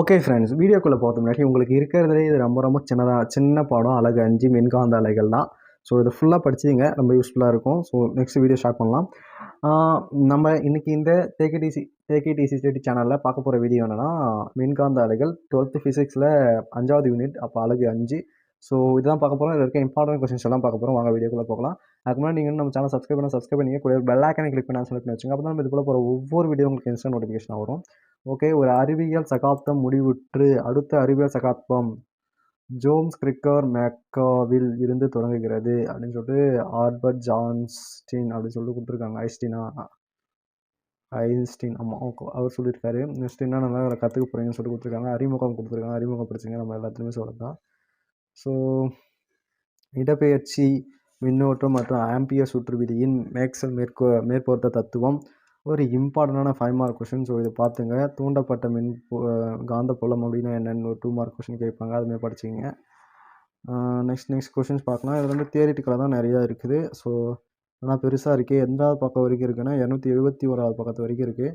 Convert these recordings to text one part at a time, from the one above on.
Okay friends, வீடியோக்குள்ளே போகிறது முன்னாடி உங்களுக்கு இருக்கிறதுலே இது ரொம்ப ரொம்ப சின்ன பாடம் அழகு 5 மின்காந்த அலைகள் தான். ஸோ இதை ஃபுல்லாக படிச்சிங்க, ரொம்ப யூஸ்ஃபுல்லாக இருக்கும். ஸோ நெக்ஸ்ட் வீடியோ ஸ்டார்ட் பண்ணலாம். நம்ம இன்றைக்கி இந்த தேகேடிசி ஸ்டடி சேனலில் பார்க்க போகிற வீடியோ என்னென்னா, மின்காந்த அலைகள் 12th ஃபிசிக்ஸில் 5வது யூனிட், அப்போ அழகு 5. ஸோ இதுதான் பார்க்க போகிறோம். இதில் இருக்க இம்பார்ட்டன்ட் கொஸ்டின்ஸ் எல்லாம் பார்க்க போகிறோம். வாங்க வீடியோக்குள்ளே போகலாம். அதுக்கு முன்னாடி நீங்கள் நம்ம சேனல் சப்ஸ்கிரைப் பண்ணி கூட பெல் ஐக்கானை கிளிக் பண்ணி செலக்ட் பண்ணி வச்சுங்க. அப்போ தான் நம்ம இது போல போகிற ஒவ்வொரு வீடியோ உங்களுக்கு இன்ஸ்டன்ட் நோட்டிஃபிகேஷன் வரும். ஓகே, ஒரு அறிவியல் சகாப்தம் முடிவுற்று அடுத்த அறிவியல் சகாப்தம் ஜோம்ஸ் கிரிக்கர் மேக்காவில் இருந்து தொடங்குகிறது அப்படின்னு சொல்லிட்டு ஆல்பர்ட் ஜான்ஸ்டீன் அப்படின்னு சொல்லிட்டு கொடுத்துருக்காங்க. ஐன்ஸ்டீன் ஆமாம், ஓகே, அவர் சொல்லியிருக்காரு. நெக்ஸ்ட் என்ன நல்லா கற்றுக்க போகிறீங்கன்னு சொல்லிட்டு கொடுத்துருக்காங்க. அறிமுகம் கொடுத்துருக்காங்க. அறிமுகம் படிச்சிங்க, நம்ம எல்லாத்துலேயுமே சொல்லலாம். ஸோ இடப்பெயர்ச்சி மின்னோட்டம் மற்றும் ஆம்பியர் சுற்று விதியின் மேக்ஸ்வெல் மேற்பொருத்த தத்துவம் ஒரு இம்பார்ட்டண்டான 5 மார்க் கொஷின். ஸோ இது பார்த்துங்க. தூண்டப்பட்ட காந்தப்புலம் அப்படின்னா என்னென்னு ஒரு 2 மார்க் கொஷின் கேட்பாங்க, அதுமாதிரி படிச்சிங்க. நெக்ஸ்ட் கொஷின்ஸ் பார்க்கலாம். இதில் வந்து தியரிட்டிக்கலாக தான் நிறையா இருக்குது. ஸோ ஆனால் பெருசாக இருக்குது. எந்தாவது பக்கம் வரைக்கும் இருக்குன்னா 271வது பக்கத்து வரைக்கும் இருக்குது.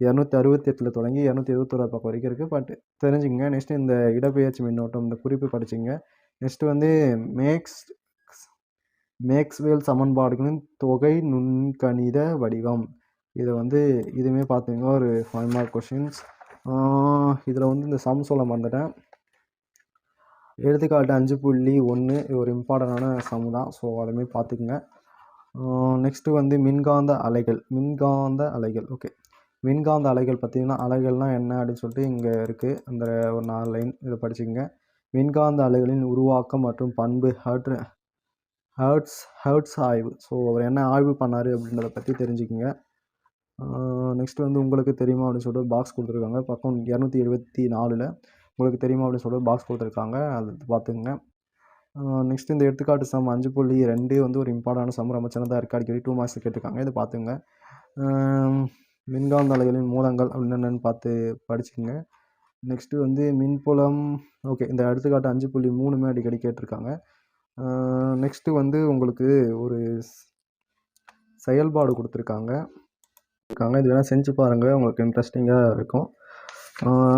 268 தொடங்கி 271வது பக்கம் வரைக்கும் இருக்குது. பட் தெரிஞ்சுங்க. நெக்ஸ்ட்டு இந்த இடப்பெயர்ச்சி மின்னோட்டம் இந்த குறிப்பு படிச்சிங்க. நெக்ஸ்ட்டு வந்து மேக்ஸ்வெல் சமன்பாடுகளின் தொகை நுண்கணித வடிவம். இதை வந்து இதுவுமே பார்த்துங்க, ஒரு 5 மார்க் கொஷின்ஸ். இதில் வந்து இந்த சம் சொல்ல மறந்துட்டேன். எடுத்துக்காட்டு 5.1 ஒரு இம்பார்ட்டண்டான சம் தான். ஸோ அதுமாரி பார்த்துக்குங்க. நெக்ஸ்ட்டு வந்து மின்காந்த அலைகள். ஓகே, மின்காந்த அலைகள் பார்த்திங்கன்னா, அலைகள்னால் என்ன அப்படின்னு சொல்லிட்டு இங்கே இருக்குது. அந்த ஒரு 4 லைன் இதை படிச்சுங்க. மின்காந்த அலைகளின் உருவாக்கம் மற்றும் பண்பு ஹெர்ட்ஸ் ஆய்வு. ஸோ அவர் என்ன ஆய்வு பண்ணார் அப்படின்றத பற்றி தெரிஞ்சுக்குங்க. நெக்ஸ்ட் வந்து உங்களுக்கு தெரியுமா அப்படின்னு சொல்லிட்டு பாக்ஸ் கொடுத்துருக்காங்க. பக்கம் 274 உங்களுக்கு தெரியுமா அப்படின்னு சொல்லிட்டு பாக்ஸ் கொடுத்துருக்காங்க, அது பார்த்துங்க. நெக்ஸ்ட் இந்த எடுத்துக்காட்டு சம் 5.2 வந்து ஒரு இம்பார்ட்டன்டான சம், ரொம்ப சின்னதாக இருக்குது. அடிக்கடி 2 மார்க்ஸ் கேட்டிருக்காங்க, இதை பார்த்துங்க. மின்காந்த அலைகளின் மூலங்கள் அப்படின்னு என்னென்னு பார்த்து படிச்சுங்க. நெக்ஸ்ட்டு வந்து மின்புலம். ஓகே, இந்த எடுத்துக்காட்டு 5.3 அடிக்கடி கேட்டிருக்காங்க. நெக்ஸ்ட்டு வந்து உங்களுக்கு ஒரு செயல்பாடு கொடுத்துருக்காங்க. இது வேணால் செஞ்சு பாருங்கள், உங்களுக்கு இன்ட்ரெஸ்டிங்காக இருக்கும்.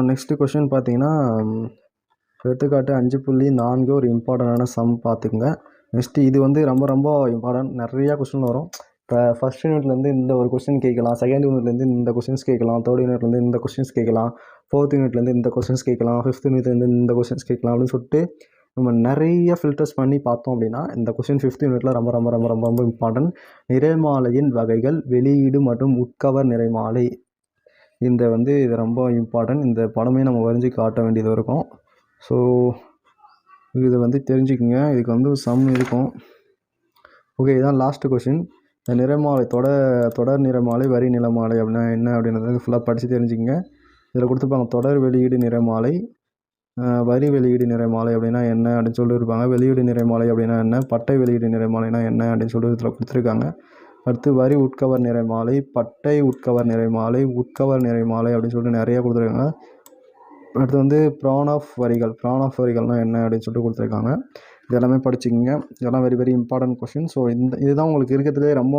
நெக்ஸ்ட்டு கொஷின் பார்த்தீங்கன்னா, எடுத்துக்காட்டு 5.4 ஒரு இம்பார்ட்டண்டான சம் பார்த்துக்குங்க. நெக்ஸ்ட்டு இது வந்து ரொம்ப ரொம்ப இம்பார்ட்டன்ட். நிறையா கொஷின் வரும். இப்போ ஃபஸ்ட் யூனிட்லேருந்து இந்த ஒரு கொஸ்டின் கேட்கலாம், செகண்ட் யூனிட்லேருந்து இந்த கொஸ்டின்ஸ் கேட்கலாம், தேர்ட் யூனிட்லேருந்து இந்த கொஸ்டின்ஸ் கேட்கலாம், ஃபோர்த் யூனிட்லேருந்து இந்த கொஸ்டின்ஸ் கேட்கலாம், ஃபிஃப்த் யூனிட்லேருந்து இந்த கொஸ்டின்ஸ் கேட்கலாம் அப்படின்னு சொல்லிட்டு நம்ம நிறைய ஃபில்டர்ஸ் பண்ணி பார்த்தோம் அப்படின்னா இந்த கொஸ்டின் 5th யூனிட்டில் ரொம்ப ரொம்ப ரொம்ப ரொம்ப ரொம்ப இம்பார்ட்டன்ட். நிறைமாலையின் வகைகள், வெளியீடு மற்றும் உட்கவர் நிறைமாலை. இது ரொம்ப இம்பார்ட்டன்ட். இந்த படமே நம்ம வரைஞ்சி காட்ட வேண்டியது இருக்கும். ஸோ இதை வந்து தெரிஞ்சுக்குங்க. இதுக்கு வந்து சம் இருக்கும். ஓகே, இதுதான் லாஸ்ட்டு கொஷின். இந்த நிறமாலை தொடர் நிறமாலை, வரி நிறமாலை அப்படின்னா என்ன அப்படின்றது ஃபுல்லாக படித்து தெரிஞ்சுக்கங்க. இதில் கொடுத்துருப்பாங்க தொடர் வெளியீடு நிறமாலை, வரி வெளியீடு நிறமாலை அப்படின்னா என்ன அப்படின்னு சொல்லியிருப்பாங்க. வெளியீடு நிறமாலை அப்படின்னா என்ன, பட்டை வெளியீடு நிறமாலைனா என்ன அப்படின்னு சொல்லி இதில் கொடுத்துருக்காங்க. அடுத்து வரி உட்கவர் நிறமாலை, பட்டை உட்கவர் நிறமாலை, உட்கவர் நிறமாலை அப்படின்னு சொல்லிட்டு நிறையா கொடுத்துருக்காங்க. அடுத்து வந்து ப்ரான் ஆஃப் வரிகள்னால் என்ன அப்படின்னு சொல்லிட்டு கொடுத்துருக்காங்க. இது எல்லாமே படிச்சுக்கிங்க. இதெல்லாம் very very important question. So இதுதான் உங்களுக்கு இருக்கிறதுலே ரொம்ப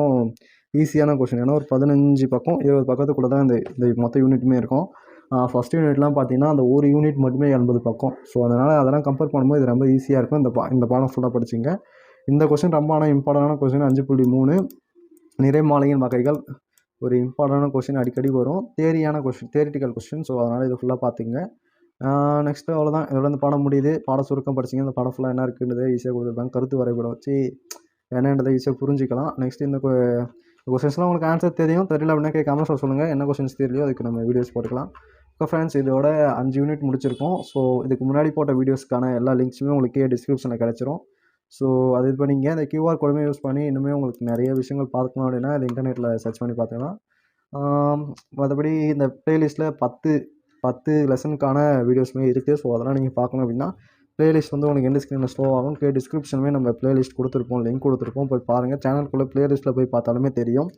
ஈஸியான கொஷின். ஏன்னா ஒரு 15 பக்கம் 20 பக்கத்துக்குள்ளே தான் இந்த மொத்த யூனிட்டுமே இருக்கும். ஃபஸ்ட் யூனிட்லாம் பார்த்தீங்கன்னா அந்த ஒரு யூனிட் மட்டுமே 80 பக்கம். ஸோ அதெல்லாம் கம்பேர் பண்ணும்போது இது ரொம்ப ஈஸியாக இருக்கும். இந்த பாடம் ஃபுல்லாக படிச்சுங்க. இந்த கொஷின் ரொம்ப ஆனால் இம்பார்ட்டண்டான கொஷின். 5.3 நிறைமாலையின் வகைகள் ஒரு இம்பார்ட்டண்டான கொஷின், அடிக்கடி வரும். Theoretical question. ஸோ அதனால் இது ஃபுல்லாக பார்த்துங்க. நெக்ஸ்ட்டு அவ்வளோதான். இதோட இந்த பாடம் முடியுது. பாடம் சுருக்கம் படிச்சிங்க. இந்த பாடம் ஃபுல்லாக என்ன இருக்குன்றதை ஈஸியாக கொடுத்துருப்பாங்க. கருத்து வரைபடம் வச்சு என்னன்றதை ஈஸியாக புரிஞ்சிக்கலாம். நெக்ஸ்ட் இந்த கொஷின்ஸ்லாம் உங்களுக்கு ஆன்சர் தெரியல அப்படின்னா கமெண்ட்ஸில் சொல்லுங்கள். என்ன கொஷின்ஸ் தெரியலையோ அதுக்கு நம்ம வீடியோஸ் போட்டுக்கலாம். ஓகே ஃப்ரெண்ட்ஸ், இதோட 5 யூனிட் முடிச்சிருக்கோம். ஸோ இதுக்கு முன்னாடி போட்ட வீடியோஸ்க்கான எல்லா லிங்க்ஸுமே உங்களுக்கு டிஸ்கிரிப்ஷனில் கிடச்சிரும். ஸோ அது இது பண்ணிங்க. இந்த கியூஆர் கோடுமே யூஸ் பண்ணி இன்னுமே உங்களுக்கு நிறைய விஷயங்கள் பார்க்கணும் அப்படின்னா அது இன்டர்நெட்டில் சர்ச் பண்ணி பார்த்துக்கலாம். மற்றபடி இந்த ப்ளேலிஸ்ட்டில் 10 லெசனுக்கான வீடியோஸுமே இருக்குது. ஸோ அதெல்லாம் நீங்கள் பார்க்கணும் அப்படின்னா ப்ளேலிஸ்ட் வந்து உங்களுக்கு எந்த ஸ்க்ரீனில் ஸ்லோ ஆகும். டிஸ்கிரிப்ஷனுமே நம்ம ப்ளேலிஸ்ட் கொடுத்துருப்போம், லிங்க் கொடுத்துருப்போம், போய் பாருங்கள். சேனலுக்குள்ளே ப்ளேலிஸ்ட்டில் போய் பார்த்தாலுமே தெரியும்.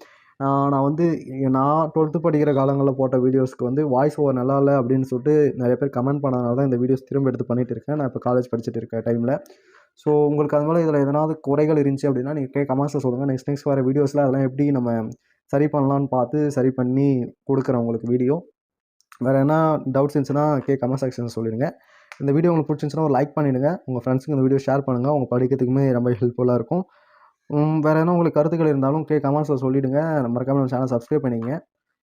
நான் 12th படிக்கிற காலங்களில் போட்ட வீடியோஸ்க்கு வந்து வாய்ஸ் ஓவர் நல்லா இல்லை அப்படின்னு சொல்லிட்டு நிறைய பேர் கமெண்ட் பண்ணனால தான் இந்த வீடியோஸ் திரும்ப எடுத்து பண்ணிகிட்டு இருக்கேன். நான் இப்போ காலேஜ் படிச்சுட்டு இருக்க டைமில். ஸோ உங்களுக்கு அது மேலே இதில் எதனாவது குறைகள் இருந்துச்சு அப்படின்னா நீங்கள் கமெண்ட்ஸில் சொல்லுங்கள். நெக்ஸ்ட் வர வீடியோஸில் அதெல்லாம் எப்படி நம்ம சரி பண்ணலான்னு பார்த்து சரி பண்ணி கொடுக்குறேன் உங்களுக்கு வீடியோ. வேறு என்ன டவுட்ஸ் இருந்துச்சுன்னா கமெண்ட் செக்ஷனில் சொல்லிடுங்க. இந்த வீடியோ உங்களுக்கு பிடிச்சிருந்துச்சுன்னா ஒரு லைக் பண்ணிவிடுங்க. உங்கள் ஃப்ரெண்ட்ஸுக்கு இந்த வீடியோ ஷேர் பண்ணுங்கள். அவங்க படிக்கிறதுக்குமே ரொம்ப ஹெல்ப்ஃபுல்லாக இருக்கும். வேறு எதனா உங்களுக்கு கருத்துக்கள் இருந்தாலும் கமெண்ட்ஸில் சொல்லிவிடுங்க. மறக்காம நம்ம சேனல் சப்ஸ்கிரைப் பண்ணிக்கங்க.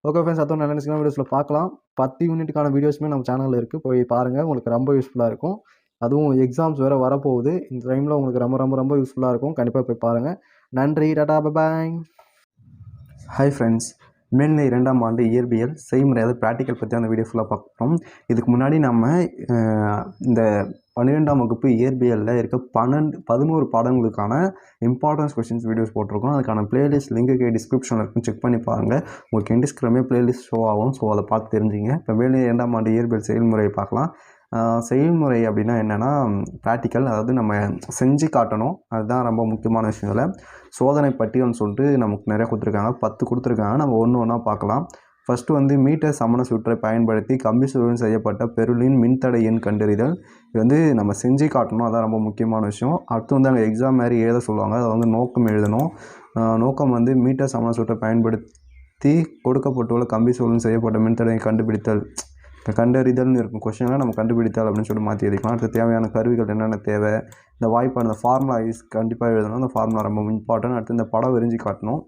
ஓகே ஃப்ரெண்ட்ஸ், அடுத்த நல்ல நியூஸ்க்கான வீடியோஸில் பார்க்கலாம். 10 யூனிட்டுக்கான வீடியோஸுமே நம்ம சேனலில் இருக்குது. போய் பாருங்கள், உங்களுக்கு ரொம்ப யூஸ்ஃபுல்லாக இருக்கும். அதுவும் எக்ஸாம்ஸ் வேறு வரப்போகுது. இந்த டைமில் உங்களுக்கு ரொம்ப ரொம்ப ரொம்ப யூஸ்ஃபுல்லாக இருக்கும். கண்டிப்பாக போய் பாருங்கள். நன்றி, டாடா, பாய். ஹாய் ஃப்ரெண்ட்ஸ், மேல்நிலை 2ஆம் ஆண்டு இயற்பியல் செய்முறை, அதாவது ப்ராக்டிக்கல் பற்றி அந்த வீடியோ ஃபுல்லாக பார்க்குறோம். இதுக்கு முன்னாடி நம்ம இந்த 12ஆம் வகுப்பு இயற்பியலில் இருக்க 11 பாடங்களுக்கான இம்பார்ட்டன்ஸ் கொஸ்டின்ஸ் வீடியோஸ் போட்டிருக்கோம். அதுக்கான பிளேலிஸ்ட் லிங்க்கு டிஸ்கிரிப்ஷனில் இருக்கும், செக் பண்ணி பாருங்கள். உங்களுக்கு இன்டிஸ்கிரமே பிளேலிஸ்ட் ஷோ ஆகும். ஸோ அதை பார்த்து தெரிஞ்சுங்க. இப்போ மேல்நிலை 2ஆம் ஆண்டு இயற்பியல் செயல்முறையை பார்க்கலாம். செயல்முறை அப்படின்னா என்னென்னா ப்ராக்டிக்கல், அதாவது நம்ம செஞ்சு காட்டணும். அதுதான் ரொம்ப முக்கியமான விஷயம். இதில் சோதனை பட்டியல்னு சொல்லிட்டு நமக்கு நிறையா கொடுத்துருக்காங்க, 10 கொடுத்துருக்காங்க. நம்ம ஒன்று ஒன்றா பார்க்கலாம். ஃபஸ்ட்டு வந்து மீட்டர் சமண சுற்றை பயன்படுத்தி கம்பி சுருள் செய்யப்பட்ட பெருளின் மின்தடை எண் கண்டறிதல். இது வந்து நம்ம செஞ்சு காட்டணும், அதான் ரொம்ப முக்கியமான விஷயம். அடுத்து வந்து அங்கே எக்ஸாம் மாதிரி எழுத சொல்லுவாங்க. அதை வந்து நோக்கம் எழுதணும். நோக்கம் வந்து மீட்டர் சமண சுற்றை பயன்படுத்தி கொடுக்கப்பட்டுள்ள கம்பி சுருள் செய்யப்பட்ட மின்தடையை கண்டுபிடித்தல். கண்டறிதல்னு இருக்கும் கொஸ்டினில், நம்ம கண்டுபிடித்தல் அப்படின்னு சொல்லி மாற்றி எழுதிக்கலாம். அடுத்து தேவையான கருவிகள் என்னென்ன தேவை, இந்த வாய்ப்பாடு, இந்த ஃபார்முலா கண்டிப்பாக எழுதணும். அந்த ஃபார்முலா ரொம்ப இம்பார்ட்டன்ட். அடுத்து இந்த படம் வரைஞ்சி காட்டணும்.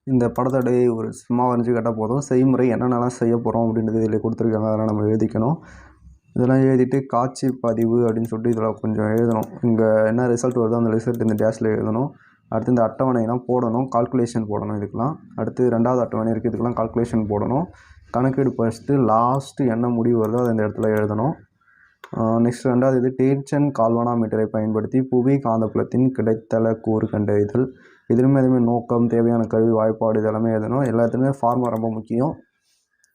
இந்த படத்தோட ஒரு சும்மா வரைஞ்சி காட்டால் போதும். செய்முறை என்னென்னலாம் செய்ய போகிறோம் அப்படின்றது இதில் கொடுத்துருக்காங்க, அதெல்லாம் நம்ம எழுதிக்கணும். இதெல்லாம் எழுதிட்டு காட்சி பதிவு அப்படின்னு சொல்லிட்டு இதில் கொஞ்சம் எழுதணும். இங்கே என்ன ரிசல்ட் வருதோ அந்த ரிசல்ட் இந்த டேஷில் எழுதணும். அடுத்து இந்த அட்டவணைலாம் போடணும், கால்குலேஷன் போடணும் இதுக்கெலாம். அடுத்து 2வது அட்டவணை இருக்குது, இதுக்கெலாம் கால்குலேஷன் போடணும். கணக்கீடு படிச்சுட்டு லாஸ்ட்டு என்ன முடிவு வருதோ அதை இந்த இடத்துல எழுதணும். நெக்ஸ்ட் 2வது இது டேன்ஷன் கால்வனாமீட்டரை பயன்படுத்தி புவி காந்தப்புலத்தின் கிடைத்தல கூறு கண்டறிதல். இதுலையுமே எதுவுமே நோக்கம், தேவையான கருவி, வாய்ப்பாடு இதெல்லாமே எழுதணும். எல்லாத்துலேயுமே ஃபார்முலா ரொம்ப முக்கியம்.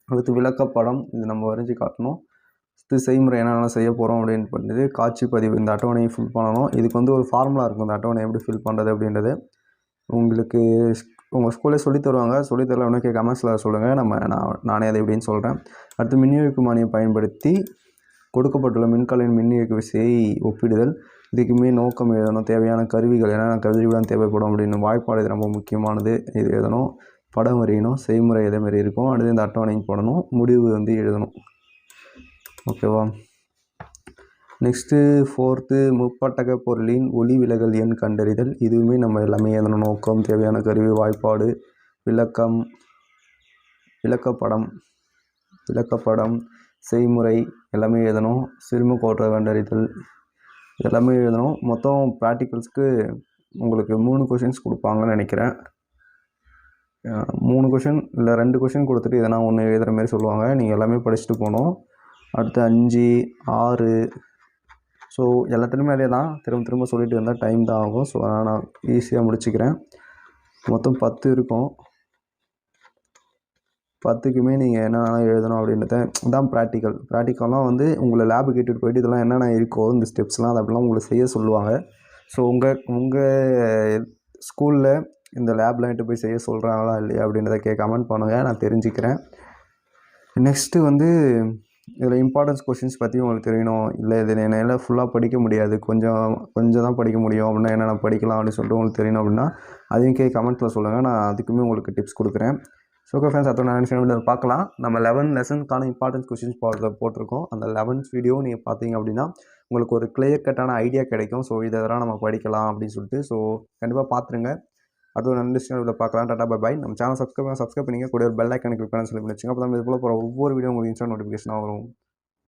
அடுத்து விளக்கப்படம், இது நம்ம வரைஞ்சி காட்டணும். செய்முறை என்னென்ன செய்ய போகிறோம் அப்படின்னு பண்ணுறது. காட்சி பதிவு, இந்த அட்டவணையை ஃபில் பண்ணணும். இதுக்கு வந்து ஒரு ஃபார்முலா இருக்கும், இந்த அட்டவணை எப்படி ஃபில் பண்ணுறது அப்படின்றது. உங்களுக்கு உங்கள் ஸ்கூலே சொல்லித் தருவாங்க. சொல்லித்தரல அப்படின்னா கமெண்ட்ஸில் சொல்லுங்கள், நானே அதை எப்படின்னு சொல்கிறேன். அடுத்து மின்னியக்குமானியை பயன்படுத்தி கொடுக்கப்பட்டுள்ள மின்கலையின் மின்னியக்கு விசையை ஒப்பிடுதல். இதுக்குமே நோக்கம் எழுதணும். தேவையான கருவிகள் என்னென்ன கருவிதான் தேவைப்படும் அப்படின்னு. வாய்ப்பாடு இது ரொம்ப முக்கியமானது, இது எழுதணும். படம் வரையணும். செய்முறை இதேமாரி இருக்கும். அடுத்து இந்த அட்டவணைக்கு போடணும். முடிவு வந்து எழுதணும். ஓகேவா? நெக்ஸ்ட்டு 4th முப்பட்டக பொருளின் ஒளி விலகல் எண் கண்டறிதல். இதுவுமே நம்ம எல்லாமே எழுதணும். நோக்கம், தேவையான கருவி, வாய்ப்பாடு, விளக்கப்படம், செய்முறை எல்லாமே எழுதணும். சிறும கோட்டை கண்டறிதல் எல்லாமே எழுதணும். மொத்தம் ப்ராக்டிகல்ஸ்க்கு உங்களுக்கு 3 கொஷின்ஸ் கொடுப்பாங்கன்னு நினைக்கிறேன். 3 கொஷின் இல்லை 2 கொஷின் கொடுத்துட்டு எதனா ஒன்று எழுதுகிற மாதிரி சொல்லுவாங்க. நீங்கள் எல்லாமே படிச்சுட்டு போகணும். அடுத்து 5, 6, ஸோ எல்லாத்துலேயுமே அதே தான். திரும்ப சொல்லிட்டு இருந்தால் டைம் தான் ஆகும். ஸோ அதனால் நான் ஈஸியாக முடிச்சுக்கிறேன். மொத்தம் 10 இருக்கும். 10க்குமே நீங்கள் என்னென்ன எழுதணும் அப்படின்றத தான் ப்ராக்டிக்கல்லாம் வந்து உங்களை லேபுக்கு இட்டுட்டு போயிட்டு இதெல்லாம் என்னென்ன இருக்கோ இந்த ஸ்டெப்ஸ்லாம் அது அப்படிலாம் உங்களை செய்ய சொல்லுவாங்க. ஸோ உங்கள் ஸ்கூலில் இந்த லேப்லாம் இட்டு போய் செய்ய சொல்கிறாங்களா இல்லையா அப்படின்றத கமெண்ட் பண்ணுங்கள், நான் தெரிஞ்சுக்கிறேன். நெக்ஸ்ட்டு வந்து இதில் இம்பார்ட்டன்ஸ் கொஷின்ஸ் பற்றி உங்களுக்கு தெரியணும். இல்லை இது என்னால் ஃபுல்லாக படிக்க முடியாது, கொஞ்சம் தான் படிக்க முடியும் அப்படின்னா என்னென்ன படிக்கலாம் அப்படின்னு சொல்லிட்டு உங்களுக்கு தெரியணும் அப்படின்னா அதையும் கமெண்ட்ஸில் சொல்லுங்கள், நான் அதுக்குமே உங்களுக்கு டிப்ஸ் கொடுக்குறேன். ஸோ ஓகே ஃப்ரெண்ட்ஸ், அடுத்த நான் வீடியோ பார்க்கலாம். நம்ம 11 லெசனுக்கான இம்பார்ட்டன்ஸ் கொஷின்ஸ் போட்டிருக்கோம். அந்த 11th வீடியோ நீங்கள் பார்த்தீங்க அப்படின்னா உங்களுக்கு ஒரு கிளியர் கட்டான ஐடியா கிடைக்கும். ஸோ இதெல்லாம் நம்ம படிக்கலாம் அப்படின்னு சொல்லிட்டு. ஸோ கண்டிப்பாக பார்த்துருங்க. அடுத்த ஒரு நல்ல வீடியோவில் பார்க்கலாம். டாடா, பாய். நம்ம சேனல் சப்ஸ்கிரைப் பண்ணிங்க, கூட ஒரு பெல் ஐக்கானை கிளிக் பண்ண சொல்லி வச்சுங்க. அப்போ தான் இது போல் போகிற ஒவ்வொரு வீடியோ உங்களுக்கு இன்ஸ்டன்ட் நோட்டிஃபிகேஷனாக வரும்.